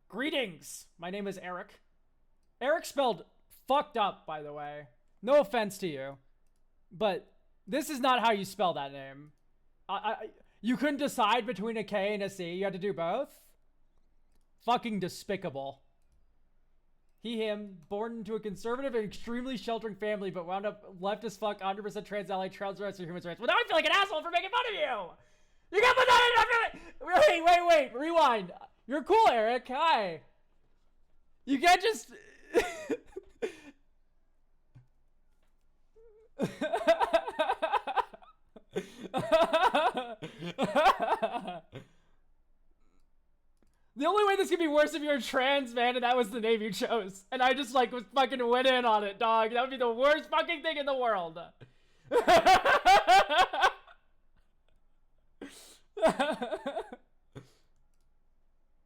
Greetings! My name is Eric. Eric spelled fucked up, by the way. No offense to you. But this is not how you spell that name. You couldn't decide between a K and a C. You had to do both? Fucking despicable. He, him, born into a conservative and extremely sheltering family, but wound up left as fuck, 100% trans ally, trans rights, or human rights. Well, now I feel like an asshole for making fun of you! You got put that in! Wait, rewind. You're cool, Eric. Hi. You can't just... The only way this could be worse if you're a trans man and that was the name you chose. And I just like was fucking went in on it, dog. That would be the worst fucking thing in the world.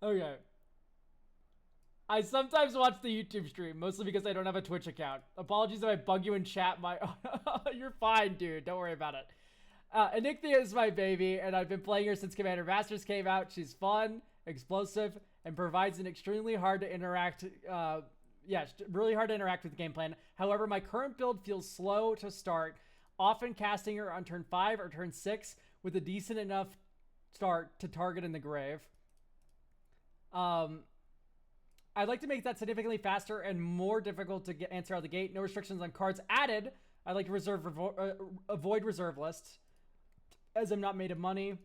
Okay. I sometimes watch the YouTube stream, mostly because I don't have a Twitch account. Apologies if I bug you in chat. You're fine, dude. Don't worry about it. Anithia is my baby, and I've been playing her since Commander Masters came out. She's fun, explosive, and provides an extremely hard to interact. Really hard to interact with the game plan. However, my current build feels slow to start, often casting her on turn 5 or turn 6 with a decent enough start to target in the grave. I'd like to make that significantly faster and more difficult to answer out of the gate. No restrictions on cards added. I'd like to avoid reserve list, as I'm not made of money.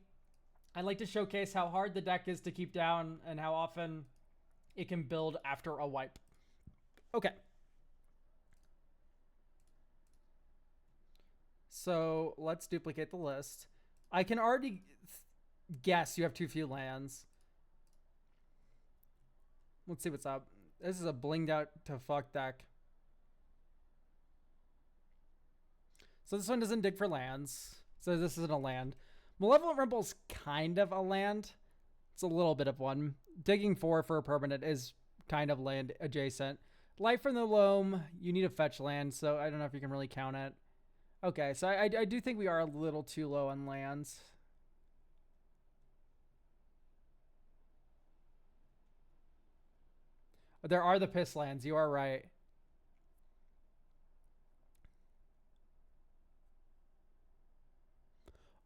I'd like to showcase how hard the deck is to keep down and how often it can build after a wipe. Okay. So let's duplicate the list. I can already guess you have too few lands. Let's see what's up. This is a blinged out to fuck deck. So this one doesn't dig for lands. So this isn't a land. Malevolent Ripple's kind of a land. It's a little bit of one. Digging 4 for a permanent is kind of land adjacent. Light from the Loam, you need a fetch land, so I don't know if you can really count it. Okay, so I do think we are a little too low on lands. There are the piss lands, you are right.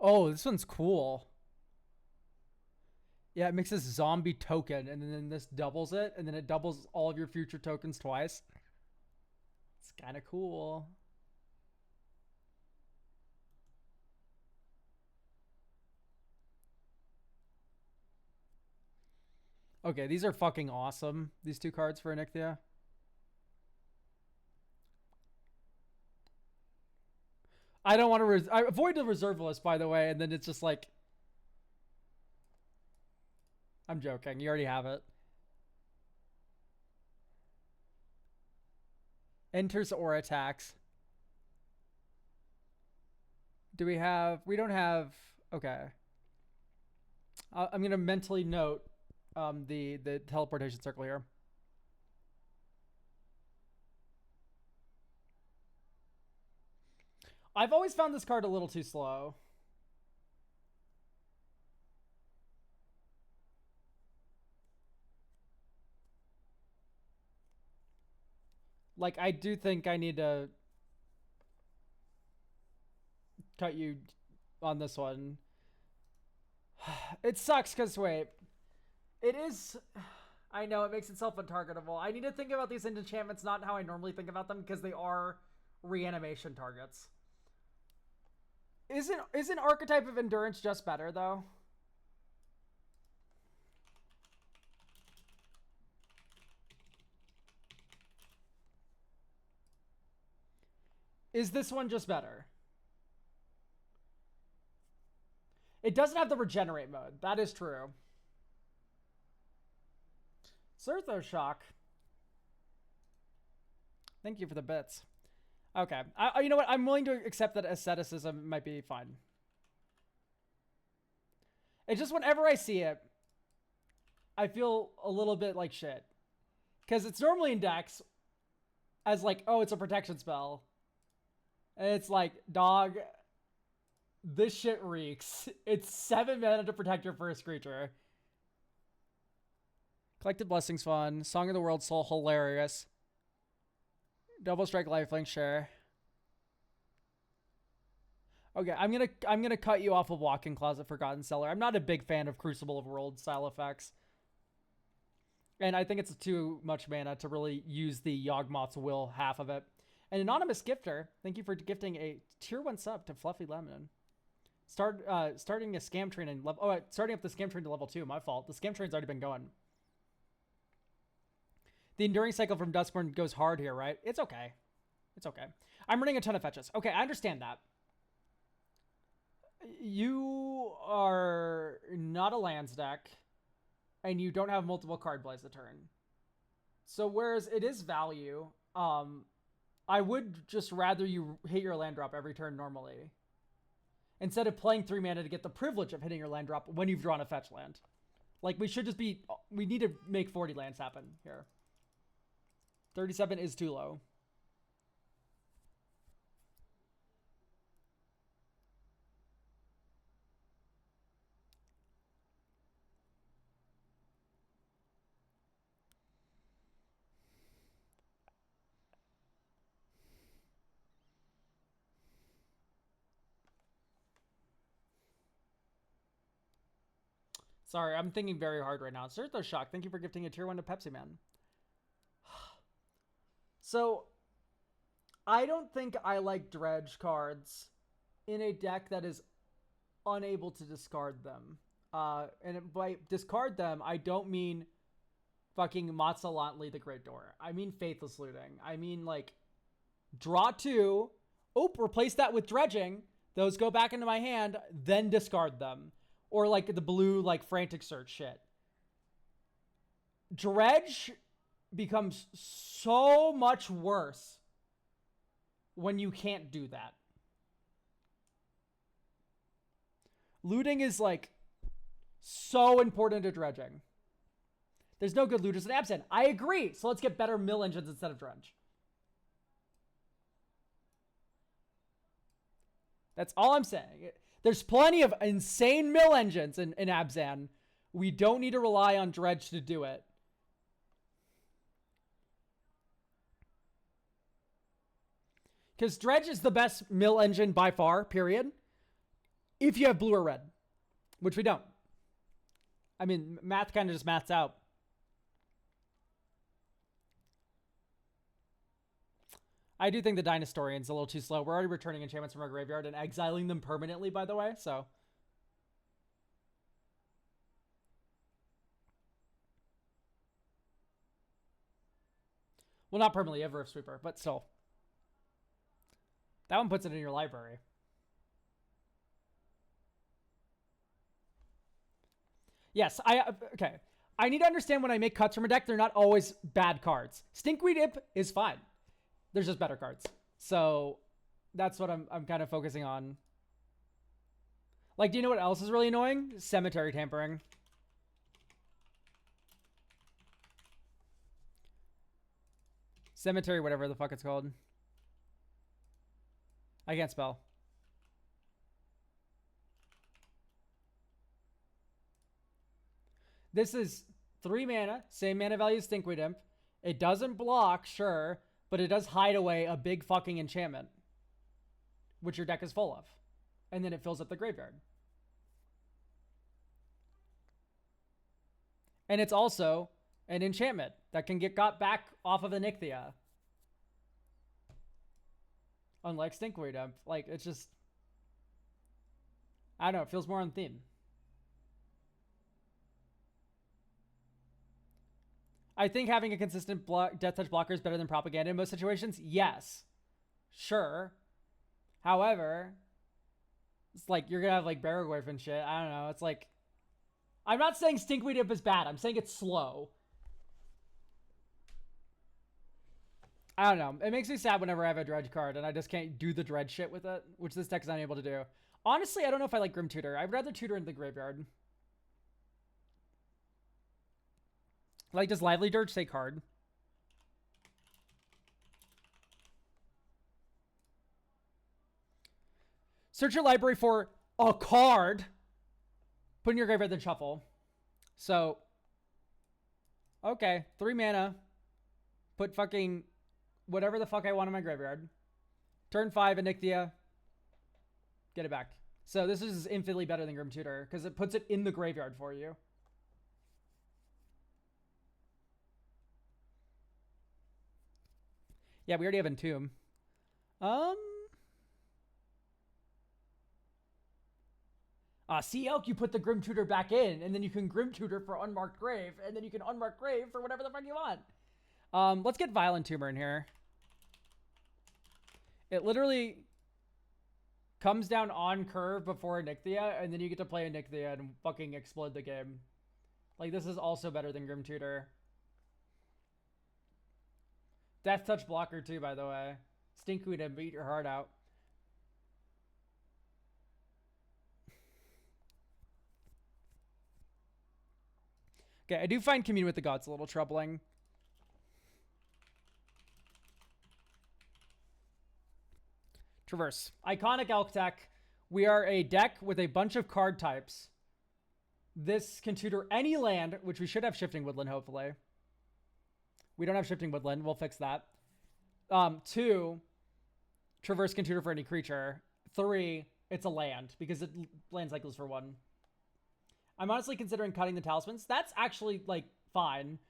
Oh, this one's cool. Yeah, it makes this zombie token, and then this doubles it, and then it doubles all of your future tokens twice. It's kind of cool. Okay, these are fucking awesome. These two cards for Anithia. I don't want to... I avoid the reserve list, by the way, and then it's just like... I'm joking. You already have it. Enters or attacks. Do we have... We don't have... Okay. I'm going to mentally note the teleportation circle here. I've always found this card a little too slow. Like, I do think I need to cut you on this one. It sucks because, wait. It is... I know, it makes itself untargetable. I need to think about these enchantments not how I normally think about them because they are reanimation targets. Isn't Archetype of Endurance just better, though? Is this one just better? It doesn't have the regenerate mode. That is true. Surtho Shock. Thank you for the bits. Okay. You know what? I'm willing to accept that asceticism might be fine. It's just whenever I see it, I feel a little bit like shit. Because it's normally in decks as like, oh, it's a protection spell. And it's like, dog, this shit reeks. It's 7 mana to protect your first creature. Collected Blessings fun. Song of the World Soul hilarious. Double Strike Lifelink share. Okay, I'm gonna cut you off of Walk-in Closet Forgotten Cellar. I'm not a big fan of Crucible of Worlds style effects. And I think it's too much mana to really use the Yawgmoth's Will half of it. An anonymous gifter, thank you for gifting a tier 1 sub to Fluffy Lemon. Starting a scam train in level. Oh, starting up the scam train to level 2. My fault. The scam train's already been going. The enduring cycle from Duskborn goes hard here, right? It's okay. It's okay. I'm running a ton of fetches. Okay, I understand that. You are not a lands deck, and you don't have multiple card plays a turn. So whereas it is value, I would just rather you hit your land drop every turn normally, instead of playing 3 mana to get the privilege of hitting your land drop when you've drawn a fetch land. Like, we need to make 40 lands happen here. 37 is too low. Sorry, I'm thinking very hard right now. Zertho Shock, thank you for gifting a tier 1 to Pepsi Man. So, I don't think I like Dredge cards in a deck that is unable to discard them. And by discard them, I don't mean fucking Matsalantli the Great Door. I mean Faithless Looting. I mean, like, draw 2. Oh, replace that with Dredging. Those go back into my hand, then discard them. Or, like, the blue, like, Frantic Search shit. Dredge becomes so much worse when you can't do that. Looting is, like, so important to Dredging. There's no good looters in Absent. I agree. So let's get better mill engines instead of Dredge. That's all I'm saying. There's plenty of insane mill engines in Abzan. We don't need to rely on Dredge to do it. Because Dredge is the best mill engine by far, period. If you have blue or red. Which we don't. I mean, math kind of just maths out. I do think the Dinosaurian's a little too slow. We're already returning enchantments from our graveyard and exiling them permanently, by the way, so. Well, not permanently, Ever Sweeper, but still. That one puts it in your library. Yes, okay. I need to understand when I make cuts from a deck, they're not always bad cards. Stinkweed Imp is fine. There's just better cards. So that's what I'm kind of focusing on. Like, do you know what else is really annoying? Cemetery Tampering. Cemetery, whatever the fuck it's called. I can't spell. This is 3 mana, same mana value as Stinkweed Imp. It doesn't block, sure, but it does hide away a big fucking enchantment, which your deck is full of. And then it fills up the graveyard. And it's also an enchantment that can get got back off of Onyxia. Unlike Stinkweed Imp. Like, it's just, I don't know, it feels more on theme. I think having a consistent Death Touch blocker is better than Propaganda in most situations. Yes. Sure. However, it's like you're going to have like Barrowwave and shit. I don't know. It's like, I'm not saying Stinkweed Imp is bad. I'm saying it's slow. I don't know. It makes me sad whenever I have a Dredge card and I just can't do the Dredge shit with it, which this deck is unable to do. Honestly, I don't know if I like Grim Tutor. I'd rather Tutor in the graveyard. Like, does Lively Dirge say card? Search your library for a card. Put in your graveyard, then shuffle. So, Okay, 3 mana. Put fucking whatever the fuck I want in my graveyard. Turn 5, Enigthia. Get it back. So this is infinitely better than Grim Tutor because it puts it in the graveyard for you. Yeah, we already have Entomb. Sea Elk, you put the Grim Tutor back in, and then you can Grim Tutor for Unmarked Grave, and then you can Unmarked Grave for whatever the fuck you want. Let's get Violent Tumor in here. It literally comes down on curve before Enigthia, and then you get to play Enigthia and fucking explode the game. Like, this is also better than Grim Tutor. Death Touch blocker too, by the way. Stinkweed to beat your heart out. Okay, I do find Commune with the Gods a little troubling. Traverse. Iconic Elk deck. We are a deck with a bunch of card types. This can tutor any land, which we should have Shifting Woodland, hopefully. We don't have Shifting Woodland. We'll fix that. 2, Traverse can tutor for any creature. 3, it's a land, because it land cycles for 1. I'm honestly considering cutting the Talismans. That's actually, like, fine.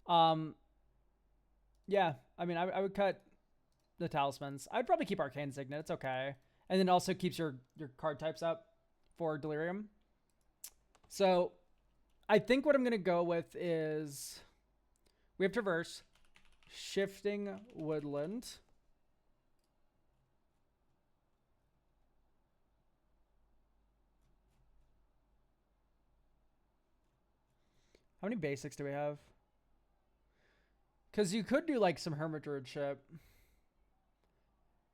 Yeah, I mean, I would cut the Talismans. I'd probably keep Arcane Signet. It's okay. And then also keeps your card types up for Delirium. So, I think what I'm going to go with is... We have Traverse. Shifting Woodland. How many basics do we have? Because you could do, like, some Hermit Druid shit.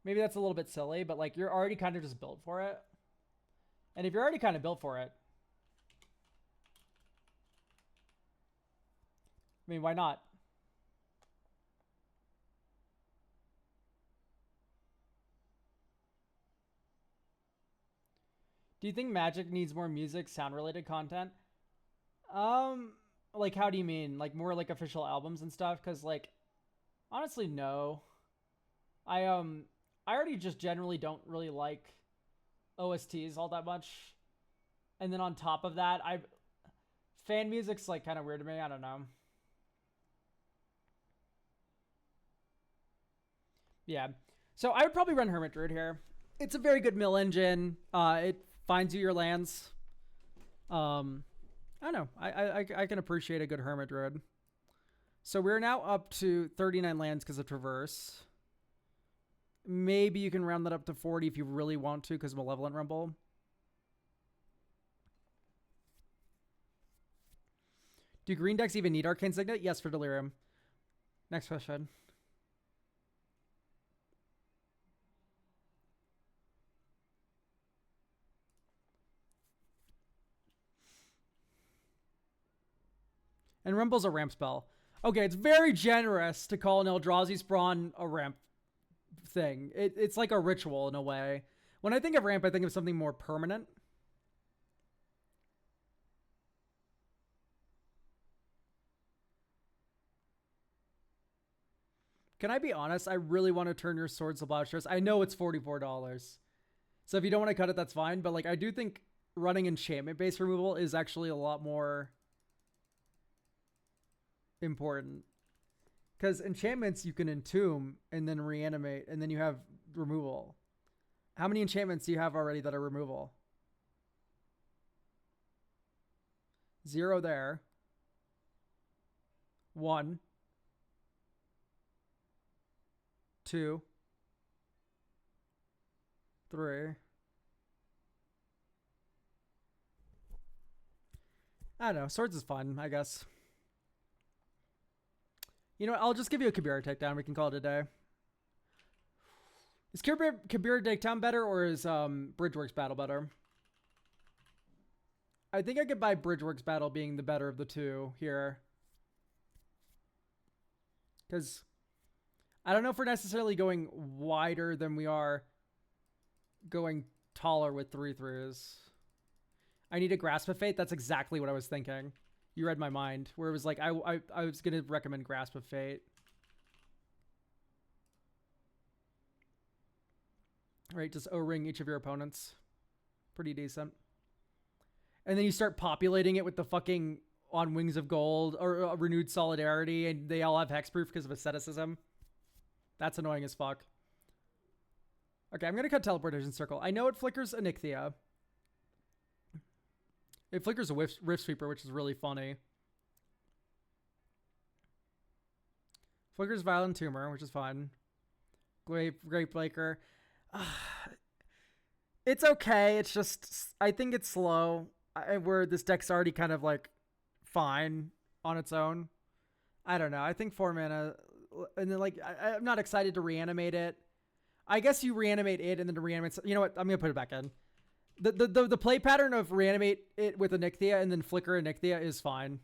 Maybe that's a little bit silly, but, like, you're already kind of just built for it. And if you're already kind of built for it, I mean, why not? Do you think Magic needs more music, sound-related content? Like, how do you mean? Like, more, like, official albums and stuff? Because, like, honestly, no. I already just generally don't really like OSTs all that much. And then on top of that, fan music's, like, kind of weird to me. I don't know. Yeah. So I would probably run Hermit Druid here. It's a very good mill engine. It finds you your lands. I don't know. I can appreciate a good Hermit Druid. So we're now up to 39 lands because of Traverse. Maybe you can round that up to 40 if you really want to because of Malevolent Rumble. Do green decks even need Arcane Signet? Yes, for Delirium. Next question. And Rumble's a ramp spell. Okay, it's very generous to call an Eldrazi Sprawn a ramp thing. It's like a ritual in a way. When I think of ramp, I think of something more permanent. Can I be honest? I really want to turn your Swords to Plowshares. I know it's $44. So if you don't want to cut it, that's fine. But like, I do think running enchantment-based removal is actually a lot more important. Because enchantments you can entomb and then reanimate, and then you have removal. How many enchantments do you have already that are removal? 0 there. 1. 2. 3. I don't know. Swords is fun, I guess. You know what? I'll just give you a Kabira takedown. We can call it a day. Is Kabira takedown better or is Bridgeworks Battle better? I think I could buy Bridgeworks Battle being the better of the two here. Because I don't know if we're necessarily going wider than we are going taller with 3/3s. I need a Grasp of Fate. That's exactly what I was thinking. You read my mind. Where it was like, I was going to recommend Grasp of Fate. Right, just O-ring each of your opponents. Pretty decent. And then you start populating it with the fucking On Wings of Gold or Renewed Solidarity, and they all have hexproof because of asceticism. That's annoying as fuck. Okay, I'm going to cut Teleportation Circle. I know it flickers Onyxia. It flickers a Rift Sweeper, which is really funny. Flickers Violent Tumor, which is fun. Great Blaker. It's okay. It's just, I think it's slow. Where this deck's already kind of like fine on its own. I don't know. I think 4 mana, and then like I'm not excited to reanimate it. I guess you reanimate it and then to reanimate. You know what? I'm gonna put it back in. The play pattern of reanimate it with Onyxia and then flicker Onyxia is fine.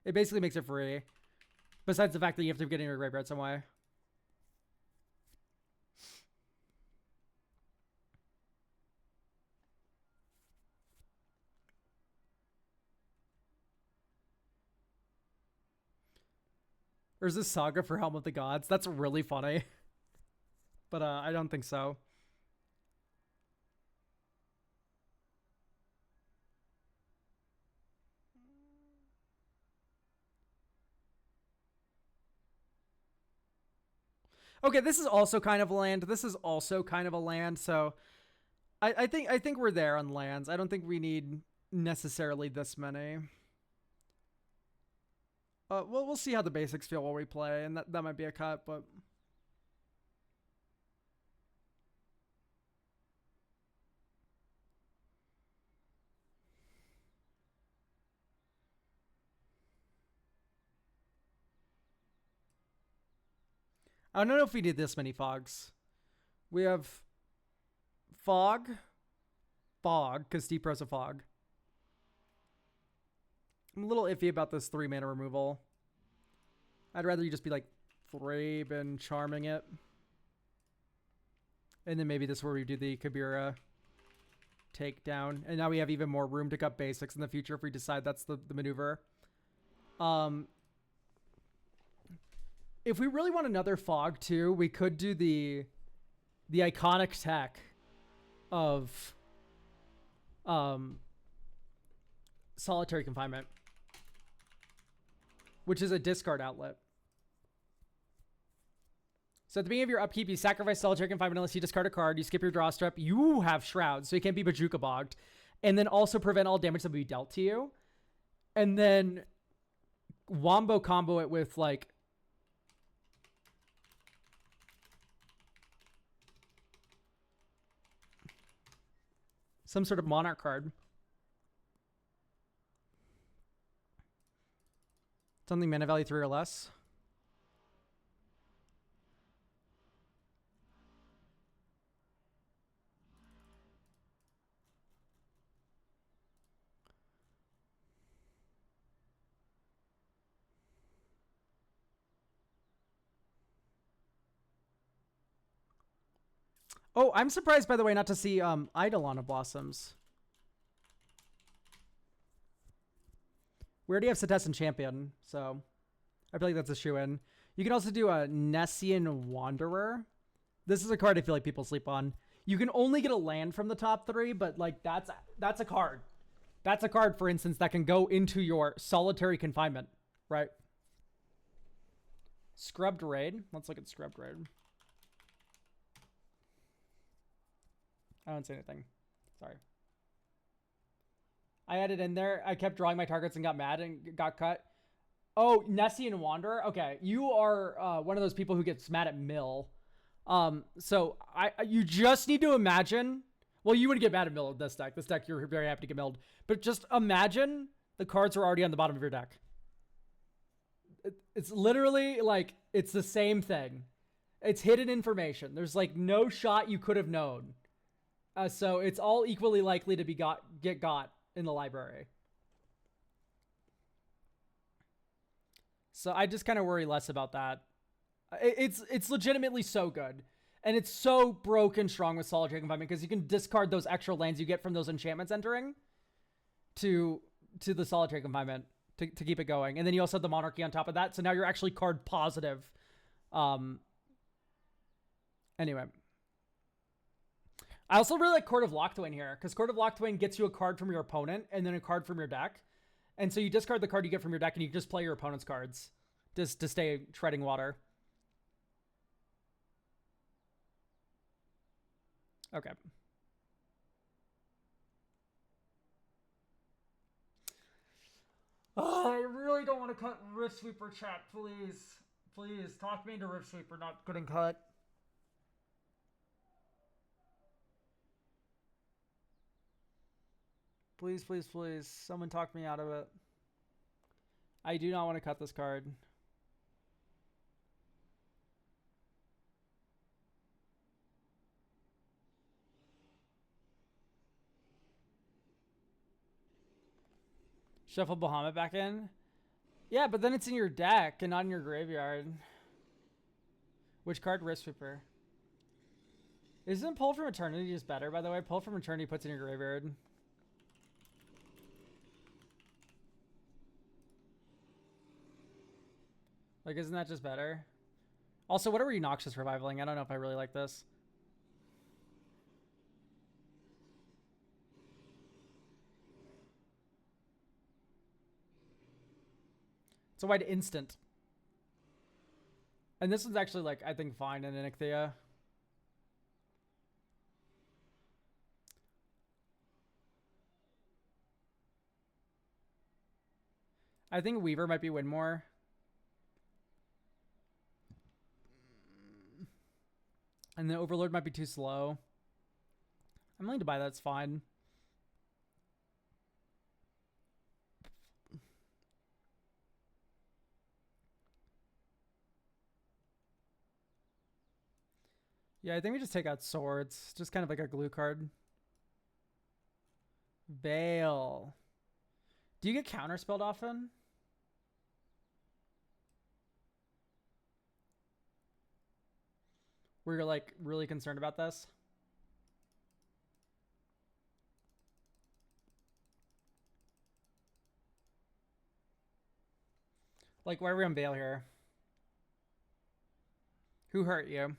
It basically makes it free. Besides the fact that you have to get in your graveyard some way. Or is this Saga for Helm of the Gods? That's really funny. But I don't think so. Okay, this is also kind of land. This is also kind of a land, so I think we're there on lands. I don't think we need necessarily this many. We'll see how the basics feel while we play, and that might be a cut, but I don't know if we need this many fogs. We have fog, because Steep Pro's a fog. I'm a little iffy about this 3 mana removal. I'd rather you just be like Thrabe and charming it. And then maybe this is where we do the Kabira takedown. And now we have even more room to cut basics in the future if we decide that's the maneuver. If we really want another fog too, we could do the iconic tech of Solitary Confinement, which is a discard outlet. So at the beginning of your upkeep, you sacrifice Solitary Confinement unless you discard a card. You skip your draw step. You have Shroud, so you can't be Bajuka Bogged. And then also prevent all damage that will be dealt to you. And then wombo combo it with like some sort of Monarch card. Something mana value 3 or less. Oh, I'm surprised, by the way, not to see Eidolon of Blossoms. We already have Setessan Champion, so I feel like that's a shoe-in. You can also do a Nessian Wanderer. This is a card I feel like people sleep on. You can only get a land from the top 3, but like that's a card. That's a card, for instance, that can go into your Solitary Confinement, right? Scrubbed Raid. Let's look at Scrubbed Raid. I don't say anything. Sorry. I had it in there. I kept drawing my targets and got mad and got cut. Oh, Nessian Wanderer? Okay. You are one of those people who gets mad at mill. So you just need to imagine. Well, you wouldn't get mad at mill in this deck. This deck, you're very happy to get milled. But just imagine the cards are already on the bottom of your deck. It's literally like, it's the same thing. It's hidden information. There's like no shot you could have known. So it's all equally likely to be got in the library. So I just kind of worry less about that. It's legitimately so good. And it's so broken strong with Solitary Confinement because you can discard those extra lands you get from those enchantments entering to the Solitary Confinement to keep it going. And then you also have the Monarchy on top of that. So now you're actually card positive. Anyway. I also really like Court of Locthwain here, because Court of Locthwain gets you a card from your opponent and then a card from your deck. And so you discard the card you get from your deck and you just play your opponent's cards just to stay treading water. Okay. Oh, I really don't want to cut Rift Sweeper chat, please. Please, talk me into Rift Sweeper not getting cut. Please, please, please. Someone talk me out of it. I do not want to cut this card. Shuffle Bahamut back in? Yeah, but then it's in your deck and not in your graveyard. Which card? Rift Sweeper. Isn't Pull from Eternity just better, by the way? Pull from Eternity puts in your graveyard. Like, isn't that just better? Also, what are we Noxious Revivaling? I don't know if I really like this. It's a white instant. And this one's actually, like, I think fine in Onyxia. I think Weaver might be win more. And the Overlord might be too slow. I'm willing to buy that. It's fine. Yeah, I think we just take out Swords. Just kind of like a glue card. Veil. Do you get counterspelled often? Where you're like really concerned about this? Like, why are we on Veil here? Who hurt you?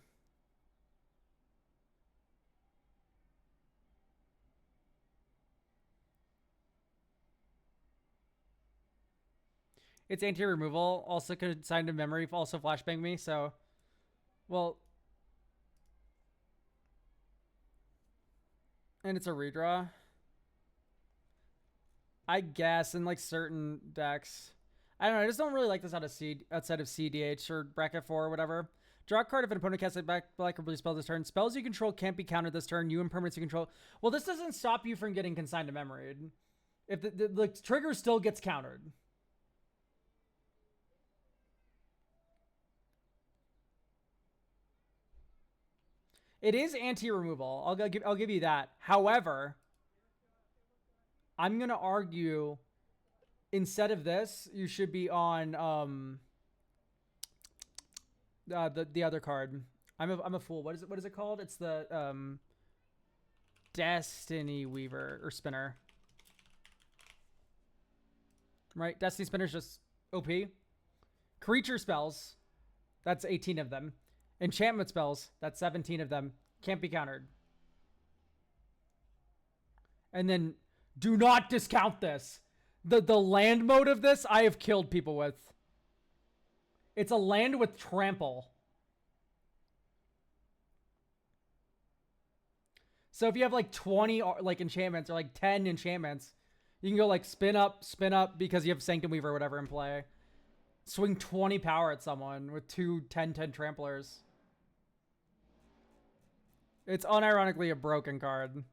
It's anti-removal. Also consigned to memory. Also flashbang me. So, well, and it's a redraw. I guess in like certain decks. I don't know. I just don't really like this outside of CDH or bracket 4 or whatever. Draw a card if an opponent casts a black or blue spell this turn. Spells you control can't be countered this turn. You and permanents you control. Well, this doesn't stop you from getting consigned to memory. If the trigger still gets countered. It is anti-removal. I'll give you that. However, I'm gonna argue instead of this, you should be on the other card. I'm a fool. What is it called? It's the Destiny Weaver or Spinner. Right? Destiny Spinner's just OP. Creature spells, that's 18 of them. Enchantment spells, that's 17 of them. Can't be countered. And then do not discount this. The land mode of this, I have killed people with. It's a land with trample. So if you have like 20 like enchantments or like 10 enchantments, you can go like spin up because you have Sanctum Weaver or whatever in play. Swing 20 power at someone with two 10/10 tramplers. It's unironically a broken card.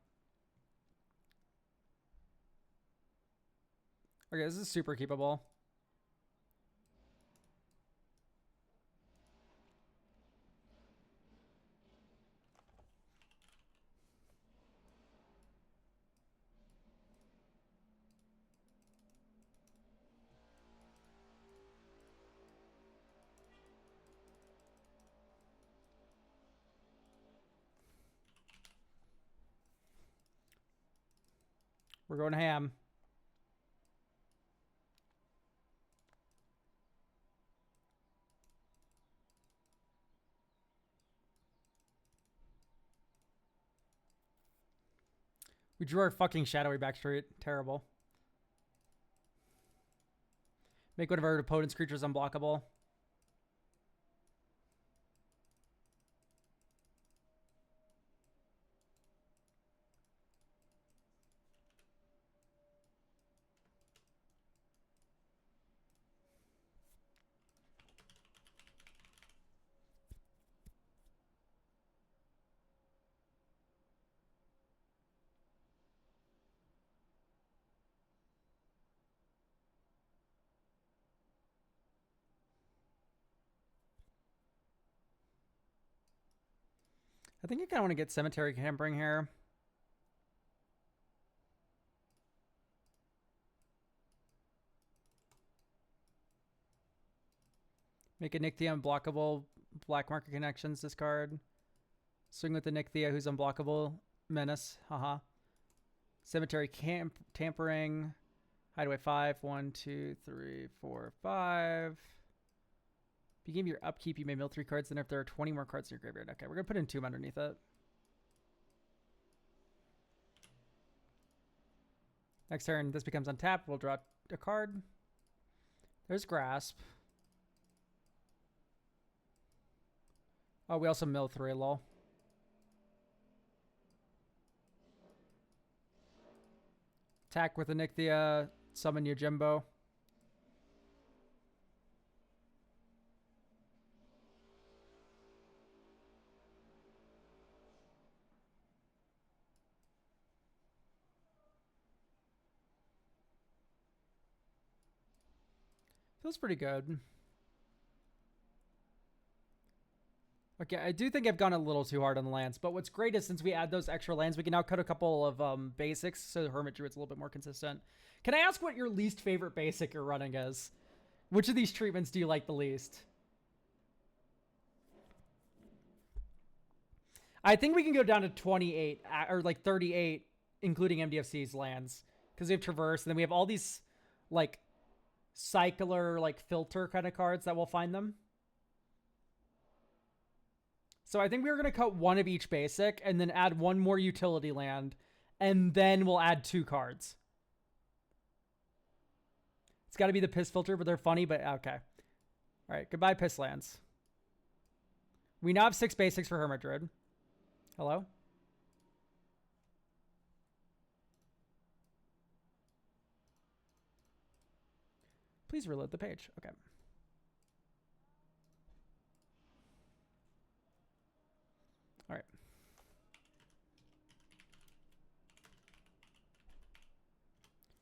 Okay, this is super keepable. We're going ham. We drew our fucking shadowy backstreet. Terrible. Make one of our opponent's creatures unblockable. I think you kind of want to get Cemetery Tampering here. Make a Nixia unblockable. Black Market Connections, discard. Swing with the Nixia, who's unblockable. Menace, haha. Cemetery Tampering. Hideaway 5. 1, 2, 3, 4, 5. Begin your upkeep, you may mill 3 cards, then if there are 20 more cards in your graveyard. Okay, we're going to put in Tomb underneath it. Next turn, this becomes untapped. We'll draw a card. There's Grasp. Oh, we also mill 3, lol. Attack with the Nixia. Summon your Jimbo. Feels pretty good. Okay, I do think I've gone a little too hard on the lands, but what's great is since we add those extra lands, we can now cut a couple of basics, so the Hermit Druid's a little bit more consistent. Can I ask what your least favorite basic you're running is? Which of these treatments do you like the least? I think we can go down to 28, or like 38, including MDFC's lands. Because we have Traverse, and then we have all these, like, cycler, like, filter kind of cards that will find them. So I think we're going to cut one of each basic, and then add one more utility land, and then we'll add 2 cards. It's got to be the Piss filter, but they're funny, but okay. All right, goodbye, Piss lands. We now have 6 basics for Hermit Druid. Hello? Please reload the page. Okay. All right.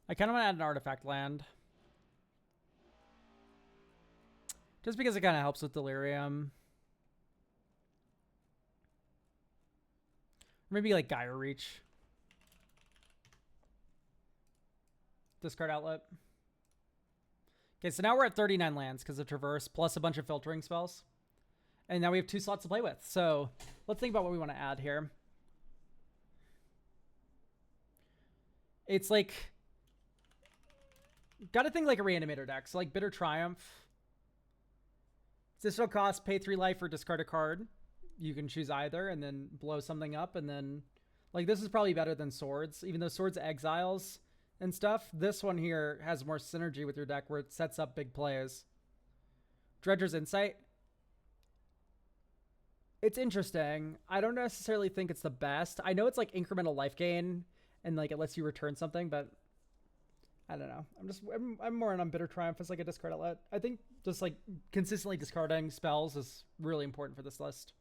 I kind of want to add an artifact land. Just because it kind of helps with Delirium. Maybe like Gyre Reach. Discard outlet. Okay, so now we're at 39 lands because of Traverse, plus a bunch of filtering spells. And now we have 2 slots to play with. So let's think about what we want to add here. It's like... Gotta think like a Reanimator deck. So like Bitter Triumph. Additional cost, pay 3 life or discard a card. You can choose either and then blow something up. And then... Like this is probably better than Swords. Even though Swords exiles and stuff. This one here has more synergy with your deck where it sets up big plays. Dredger's Insight. It's interesting. I don't necessarily think it's the best. I know it's like incremental life gain and like it lets you return something, but I don't know. I'm more on Bitter Triumph as like a discard outlet. I think just like consistently discarding spells is really important for this list.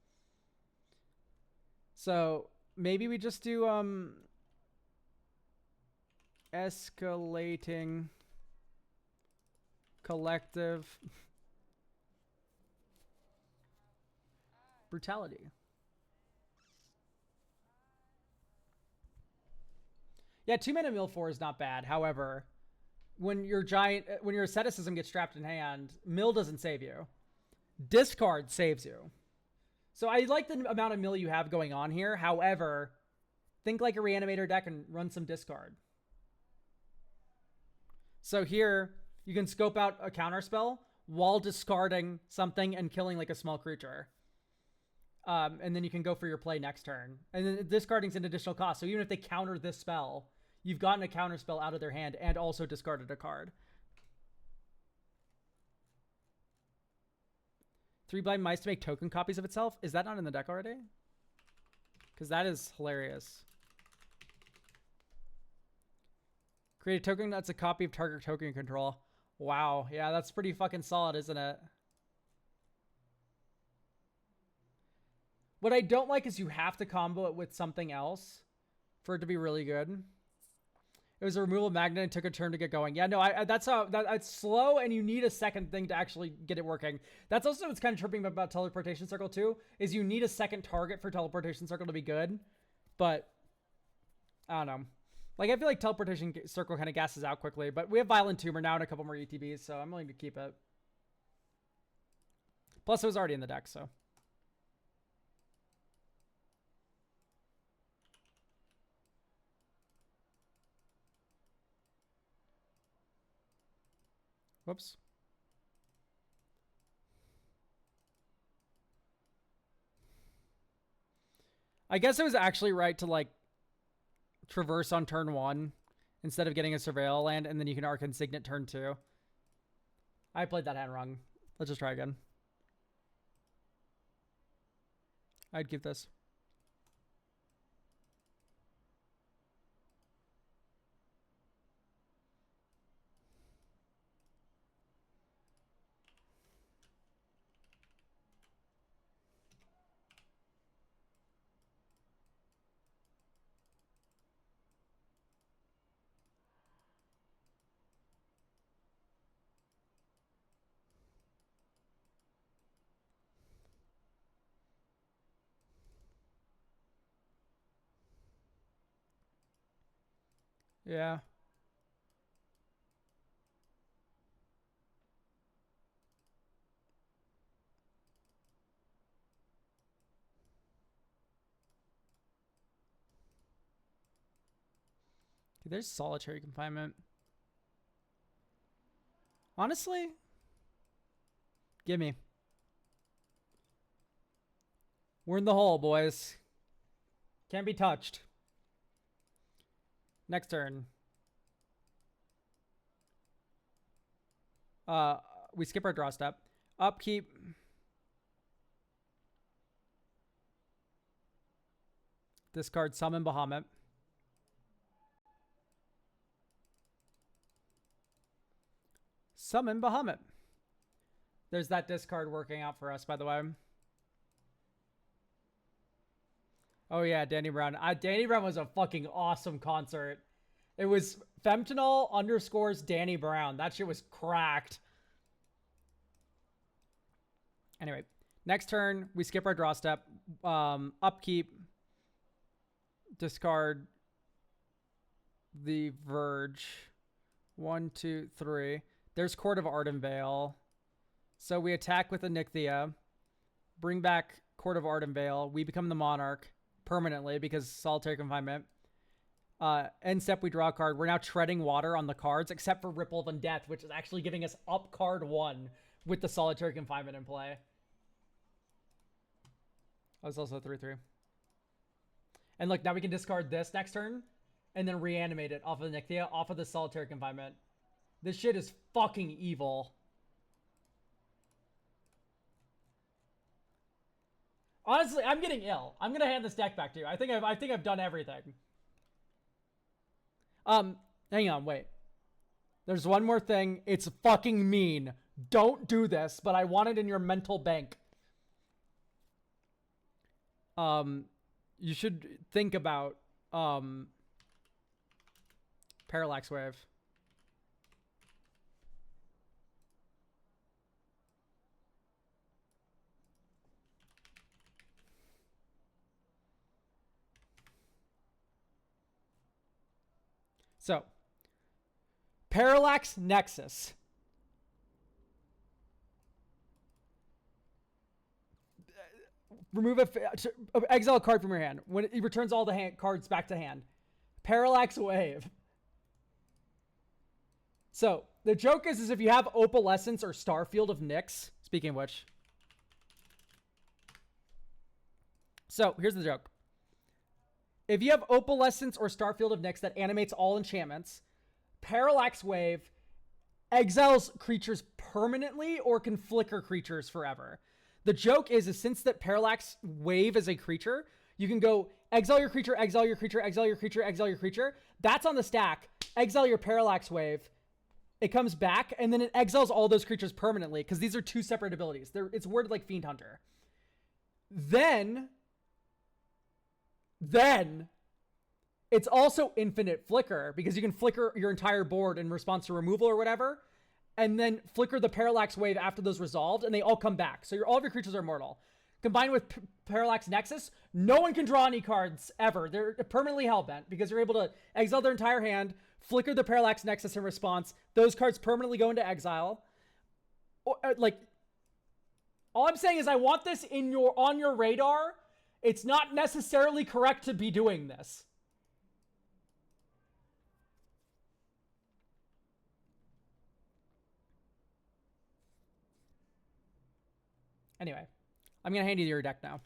So maybe we just do escalating collective brutality. Yeah, 2 mana mill 4 is not bad. However, when your asceticism gets trapped in hand, mill doesn't save you. Discard saves you. So I like the amount of mill you have going on here. However, think like a Reanimator deck and run some discard. So here, you can scope out a counter spell while discarding something and killing like a small creature. And then you can go for your play next turn. And then discarding's an additional cost. So even if they counter this spell, you've gotten a counter spell out of their hand and also discarded a card. 3 blind mice to make token copies of itself. Is that not in the deck already? Because that is hilarious. Create a token that's a copy of target token control. Wow. Yeah, that's pretty fucking solid, isn't it? What I don't like is you have to combo it with something else for it to be really good. It was a removal magnet and took a turn to get going. Yeah, no, that's how it's slow, and you need a second thing to actually get it working. That's also what's kind of tripping about Teleportation Circle too, is you need a second target for Teleportation Circle to be good. But I don't know. Like, I feel like Teleportation Circle kind of gasses out quickly, but we have Violent Tumor now and a couple more ETBs, so I'm willing to keep it. Plus, it was already in the deck, so. Whoops. I guess it was actually right to, like, traverse on turn 1 instead of getting a Surveil land, and then you can Arcane Signet turn 2. I played that hand wrong. Let's just try again. I'd keep this. Yeah. Dude, there's Solitary Confinement. Honestly, gimme. We're in the hole, boys. Can't be touched. Next turn. We skip our draw step. Upkeep. Discard Summon Bahamut. Summon Bahamut. There's that discard working out for us, by the way. Oh yeah, Danny Brown. Danny Brown was a fucking awesome concert. It was Femtinol _ Danny Brown. That shit was cracked. Anyway, next turn, we skip our draw step. Upkeep. Discard the Verge. 1, 2, 3. There's Court of Ardenvale. So we attack with Onyxia. Bring back Court of Ardenvale. We become the Monarch permanently because Solitary Confinement. End step, we draw a card. We're now treading water on the cards, except for Ripple of Undeath, which is actually giving us up card 1 with the Solitary Confinement in play. That was also 3/3. And look, now we can discard this next turn and then reanimate it off of Onyxia, off of the Solitary Confinement. This shit is fucking evil. Honestly, I'm getting ill. I'm gonna hand this deck back to you. I think I've done everything. Hang on, wait. There's one more thing. It's fucking mean. Don't do this, but I want it in your mental bank. You should think about Parallax Wave. So, Parallax Nexus. Remove exile a card from your hand. When it returns all the cards back to hand. Parallax Wave. So, the joke is if you have Opalescence or Starfield of Nyx, speaking of which, So here's the joke. If you have Opalescence or Starfield of Nyx that animates all enchantments, Parallax Wave exiles creatures permanently or can flicker creatures forever. The joke is since that Parallax Wave is a creature, you can go exile your creature, exile your creature, exile your creature, exile your creature. That's on the stack. Exile your Parallax Wave. It comes back, and then it exiles all those creatures permanently, because these are two separate abilities. It's worded like Fiend Hunter. Then it's also infinite flicker, because you can flicker your entire board in response to removal or whatever, and then flicker the Parallax Wave after those resolved, and they all come back. So all of your creatures are immortal. Combined with Parallax Nexus, no one can draw any cards ever. They're permanently hellbent, because you're able to exile their entire hand, flicker the Parallax Nexus in response. Those cards permanently go into exile. All I'm saying is I want this on your radar. It's not necessarily correct to be doing this. Anyway, I'm going to hand you your deck now.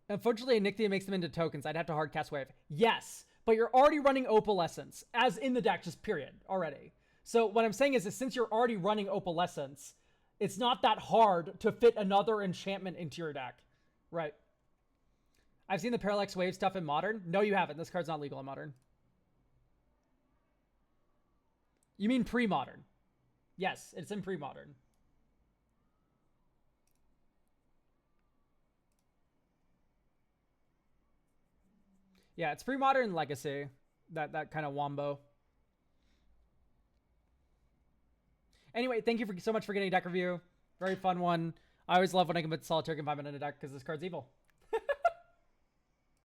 Unfortunately, Nixia makes them into tokens. I'd have to hardcast Wave. Yes, but you're already running Opalescence, as in the deck, just period, already. So what I'm saying is that since you're already running Opalescence, it's not that hard to fit another enchantment into your deck. Right. I've seen the Parallax Wave stuff in Modern. No, you haven't. This card's not legal in Modern. You mean pre-Modern? Yes, it's in pre-Modern. Yeah, it's pre-Modern Legacy. That kind of wombo. Anyway, thank you so much for getting a deck review. Very fun one. I always love when I can put Solitaire Confinement in a deck because this card's evil.